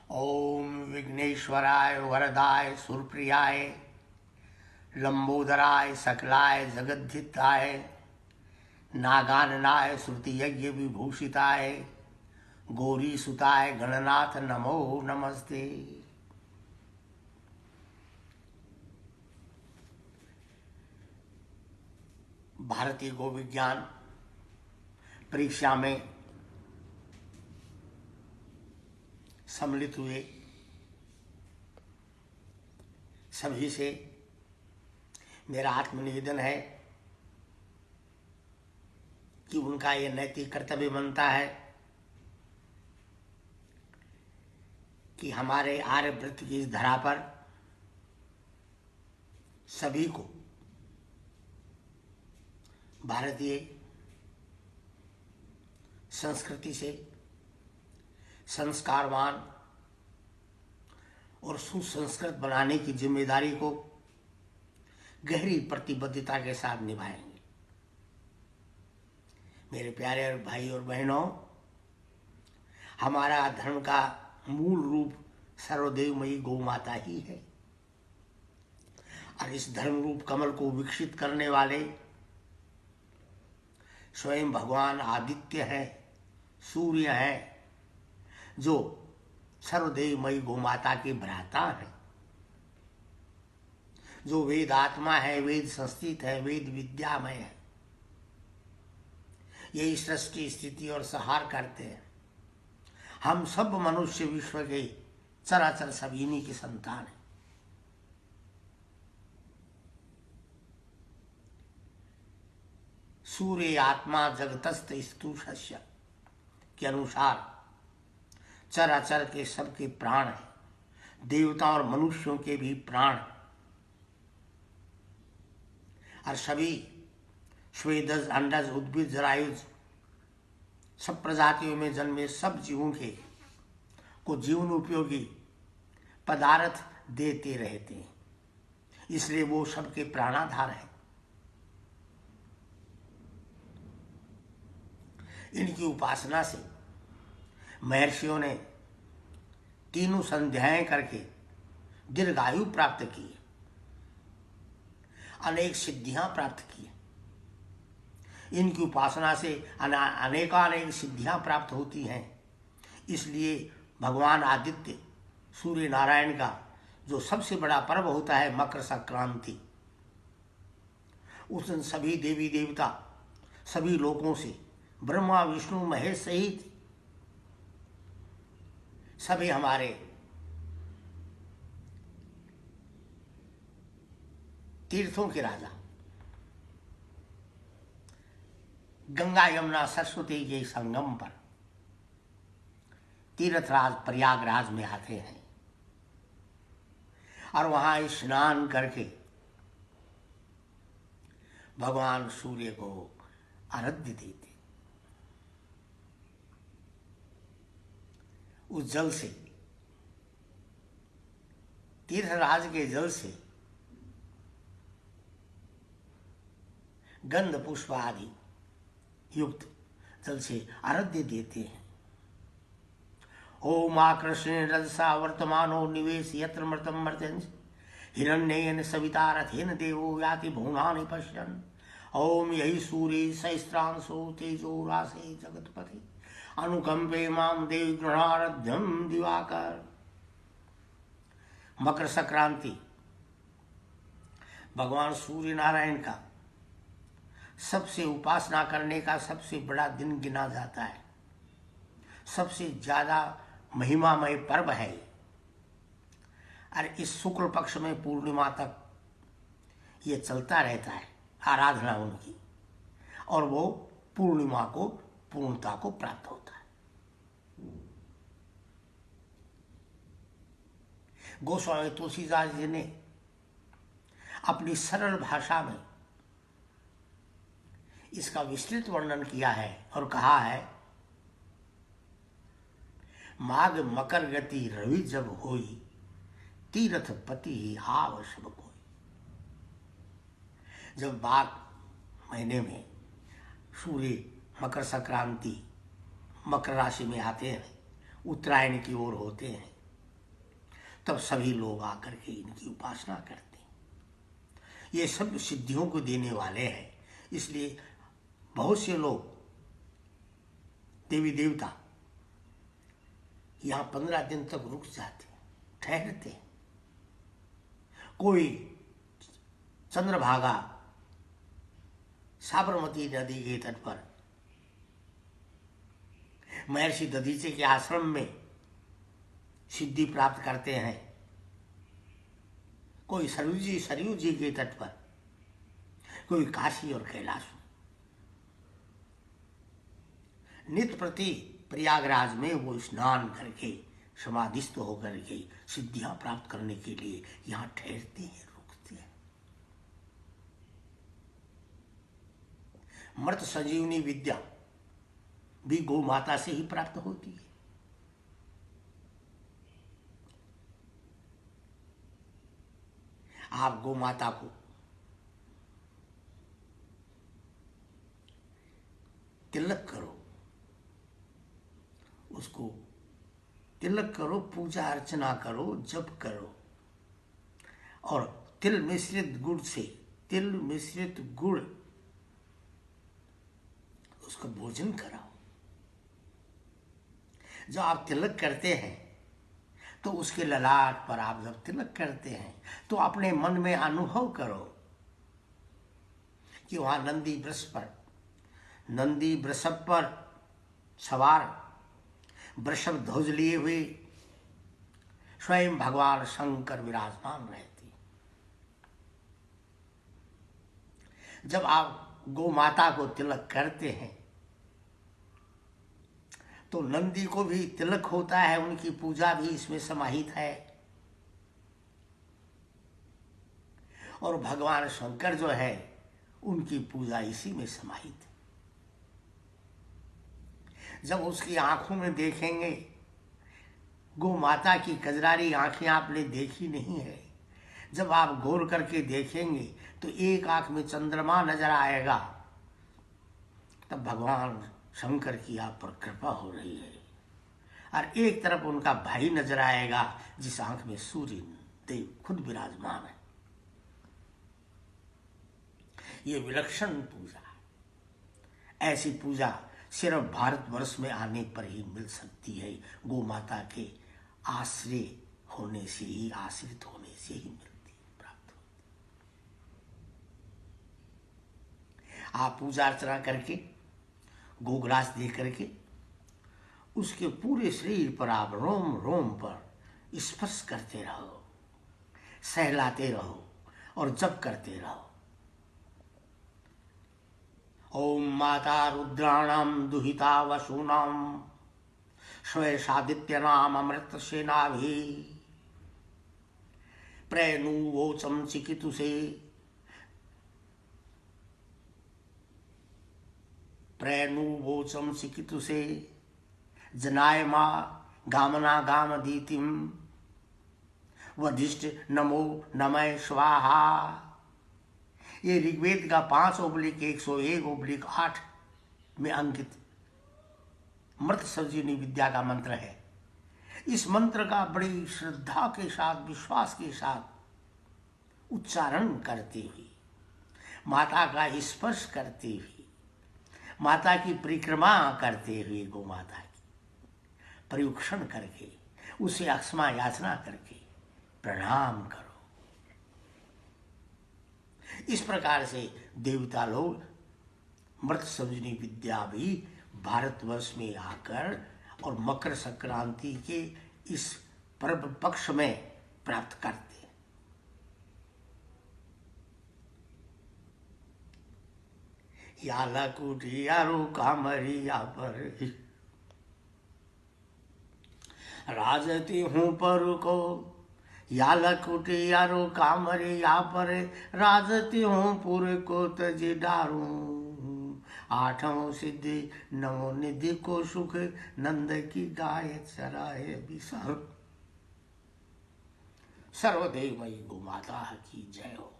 ओम विघ्नेश्वराय वरदाय सुरप्रियाय लंबोदराय सकलाय जगद्धिताय नागाननाय श्रुतियज्ञ विभूषिताय गौरीसुताय गणनाथ नमो नमस्ते। भारतीय गो विज्ञान परीक्षा में सम्मिलित हुए सभी से मेरा आत्मनिवेदन है कि उनका ये नैतिक कर्तव्य बनता है कि हमारे आर्यवृत्त की इस धरा पर सभी को भारतीय संस्कृति से संस्कारवान और सुसंस्कृत बनाने की जिम्मेदारी को गहरी प्रतिबद्धता के साथ निभाएंगे। मेरे प्यारे भाई और बहनों, हमारा धर्म का मूल रूप सर्वदेवमयी गौ माता ही है और इस धर्म रूप कमल को विकसित करने वाले स्वयं भगवान आदित्य है, सूर्य है, जो सर्वदेवमयी गौ माता के भ्राता है, जो वेद आत्मा है, वेद संस्थित है, वेद विद्यामय है। यही सृष्टि स्थिति और संहार करते हैं। हम सब मनुष्य विश्व के चराचर सब इन्हीं की संतान है। सूर्य आत्मा जगतस्थ स्तुषस्य के अनुसार चराचर के सबके प्राण है, देवता और मनुष्यों के भी प्राण, और सभी स्वेदज अंडज उद्भिद जरायुज सब प्रजातियों में जन्मे सब जीवों के को जीवन उपयोगी पदार्थ देते रहते हैं, इसलिए वो सबके प्राणाधार है। इनकी उपासना से महर्षियों ने तीनों संध्याएं करके दीर्घायु प्राप्त की, अनेक सिद्धियां प्राप्त की। इनकी उपासना से अनेकानेक सिद्धियां प्राप्त होती हैं। इसलिए भगवान आदित्य सूर्य नारायण का जो सबसे बड़ा पर्व होता है मकर संक्रांति, उस दिन सभी देवी देवता सभी लोकों से ब्रह्मा विष्णु महेश सहित सभी हमारे तीर्थों के राजा गंगा यमुना सरस्वती के संगम पर तीर्थराज प्रयागराज में आते हैं और वहां स्नान करके भगवान सूर्य को आराध्य देते। उस जल से, तीर्थराज के जल से गंध पुष्प आदि युक्त जल से आराध्य देते हैं। ओम आकृष्ण रजसा वर्तमानो निवेश यत्र मृतम मर्त्यंस हिरण्येन सविता रथेन देवो याति भुवनानि पश्यन्। ओम यही सूर्य सहस्रांशो तेजो राशे जगतपति अनुकंपे माम देव गृहारध्यम दिवाकर। मकर संक्रांति भगवान सूर्य नारायण का सबसे उपासना करने का सबसे बड़ा दिन गिना जाता है, सबसे ज्यादा महिमामय पर्व है। और इस शुक्ल पक्ष में पूर्णिमा तक ये चलता रहता है आराधना उनकी, और वो पूर्णिमा को पूर्णता को प्राप्त होता है। गोस्वामी तुलसीदास जी ने अपनी सरल भाषा में इसका विस्तृत वर्णन किया है और कहा है, माघ मकर गति रवि जब होई तीर्थ पति हाव सब कोई। जब माघ महीने में सूर्य मकर संक्रांति मकर राशि में आते हैं, उत्तरायण की ओर होते हैं, तब सभी लोग आकर के इनकी उपासना करते हैं। ये सब सिद्धियों को देने वाले हैं, इसलिए बहुत से लोग देवी देवता यहाँ 15 दिन तक रुक जाते, ठहरते। कोई चंद्रभागा साबरमती नदी के तट पर महर्षि दधीचे के आश्रम में सिद्धि प्राप्त करते हैं, कोई सरयू जी के तट पर, कोई काशी और कैलाश में। नित्य प्रति प्रयागराज में वो स्नान करके समाधिस्थ होकर के सिद्धियां प्राप्त करने के लिए यहाँ ठहरते हैं, रुकते हैं। मृत संजीवनी विद्या भी गौ माता से ही प्राप्त होती है। आप गौ माता को तिलक करो, उसको तिलक करो, पूजा अर्चना करो, जप करो, और तिल मिश्रित गुड़ उसका भोजन कराओ। जब आप तिलक करते हैं तो उसके ललाट पर आप जब तिलक करते हैं तो अपने मन में अनुभव करो कि वहां नंदी वृषभ पर सवार, वृषभ ध्वज लिए हुए स्वयं भगवान शंकर विराजमान रहते। जब आप गौ माता को तिलक करते हैं तो नंदी को भी तिलक होता है, उनकी पूजा भी इसमें समाहित है। और भगवान शंकर जो है उनकी पूजा इसी में समाहित है। जब उसकी आंखों में देखेंगे, गौ माता की कजरारी आंखें आपने देखी नहीं है, जब आप गौर करके देखेंगे तो एक आंख में चंद्रमा नजर आएगा, तब भगवान शंकर की आप पर कृपा हो रही है। और एक तरफ उनका भाई नजर आएगा जिस आंख में सूर्य देव खुद विराजमान है। ये विलक्षण पूजा, ऐसी पूजा सिर्फ भारतवर्ष में आने पर ही मिल सकती है। गौ माता के आश्रय होने से ही, आश्रित होने से ही मिलती, प्राप्त होती। आप पूजा अर्चना करके, गोग्रास दे करके उसके पूरे शरीर पर आप रोम रोम पर स्पर्श करते रहो, सहलाते रहो और जप करते रहो। ओम माता रुद्राणाम दुहिता वसूनाम श्वेशादित्यनाम अमृत सेनाभि प्रेणुवोचम चिकितुषे प्रेणुवोचम चिकितुषे जनायमा गामना गामदीतिम वधिष्ठ नमो नमः स्वाहा। ये ऋग्वेद का 5/101/8 में अंकित मृत संजीवनी विद्या का मंत्र है। इस मंत्र का बड़ी श्रद्धा के साथ, विश्वास के साथ उच्चारण करते हुए, माता का स्पर्श करते हुए, माता की परिक्रमा करते हुए, गौ माता की परीक्षण करके, उसे अक्षमा याचना करके प्रणाम करो। इस प्रकार से देवता लोग मृत संजीवनी विद्या भी भारतवर्ष में आकर और मकर संक्रांति के इस पर्व पक्ष में प्राप्त करते हैं। याला कुटियारो कामरिया पर राजती हूँ पर को, याला कुटियारो कामरिया पर राजती हूँ पुर को तजी डारू। आठों सिद्धि नवो निधि को सुख, नंद की गाय चराए विसर। सर्वदेवमयी गौ माता की जय हो।